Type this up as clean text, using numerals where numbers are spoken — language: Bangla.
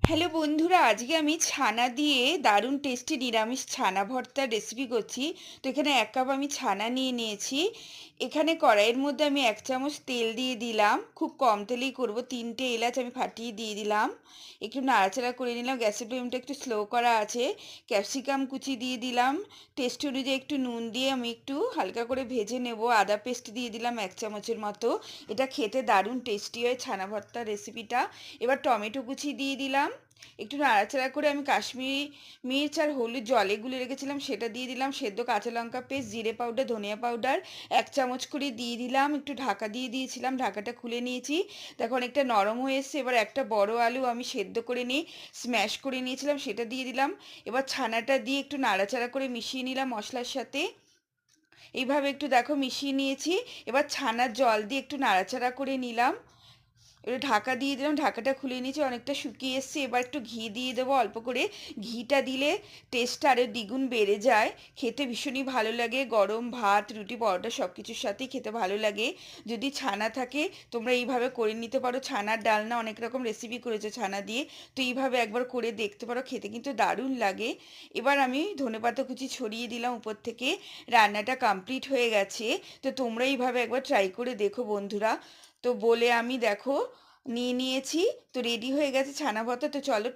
হ্যালো বন্ধুরা, আজকে আমি ছানা দিয়ে দারুণ টেস্টি নিরামিষ ছানা ভর্তার রেসিপি করছি। তো এখানে ১ কাপ আমি ছানা নিয়ে নিয়েছি। এখানে কড়াইয়ের মধ্যে আমি ১ চামচ তেল দিয়ে দিলাম। খুব কম তেলেই করব। ৩ টে এলাচ আমি ফাটিয়ে দিয়ে দিলাম। একটু নাড়াচাড়া করে নিলাম। গ্যাসের ফ্লেমটা একটু স্লো করা আছে। ক্যাপসিকাম কুচি দিয়ে দিলাম। টেস্ট অনুযায়ী একটু নুন দিয়ে আমি একটু হালকা করে ভেজে নেব। আদা পেস্ট দিয়ে দিলাম ১ চামচের মতো। এটা খেতে দারুণ টেস্টি হয় ছানা ভর্তার রেসিপিটা। এবার টমেটো কুচি দিয়ে দিলাম। একটু নাড়াচাড়া করে আমি কাশ্মীরি মির্চ আর হলুদ জলে গুলে রেখেছিলাম সেটা দিয়ে দিলাম। সেদ্ধ কাঁচা লঙ্কা পেস্ট, জিরে পাউডার, ধনিয়া পাউডার ১ চামচ করে দিয়ে দিলাম। একটু ঢাকা দিয়ে দিয়েছিলাম, ঢাকাটা খুলে নিয়েছি। দেখো অনেকটা নরম হয়ে এসছে। এবার একটা বড় আলু আমি সেদ্ধ করে নিয়ে স্ম্যাশ করে নিয়েছিলাম, সেটা দিয়ে দিলাম। এবার ছানাটা দিয়ে একটু নাড়াচাড়া করে মিশিয়ে নিলাম মশলার সাথে। এইভাবে একটু দেখো মিশিয়ে নিয়েছি। এবার ছানার জল দিয়ে একটু নাড়াচাড়া করে নিলাম। এবার ঢাকা দিয়ে দিলাম, ঢাকাটা খুলে নিয়েছি, অনেকটা শুকিয়ে এসছে। এবার একটু ঘি দিয়ে দেবো অল্প করে। ঘিটা দিলে টেস্টটা আরও দ্বিগুণ বেড়ে যায়। খেতে ভীষণই ভালো লাগে, গরম ভাত, রুটি, পরোটা সব কিছুর সাথেই খেতে ভালো লাগে। যদি ছানা থাকে তোমরা এইভাবে করে নিতে পারো। ছানার ডালনা অনেক রকম রেসিপি করেছো ছানা দিয়ে, তো এইভাবে একবার করে দেখতে পারো, খেতে কিন্তু দারুণ লাগে। এবার আমি ধনেপাতা কুচি ছড়িয়ে দিলাম উপর থেকে। রান্নাটা কমপ্লিট হয়ে গেছে। তো তোমরা এইভাবে একবার ট্রাই করে দেখো বন্ধুরা। তো বলে আমি দেখো নিয়ে নিয়েছি। তো রেডি হয়ে গেছে ছানা ভর্তা। তো চলো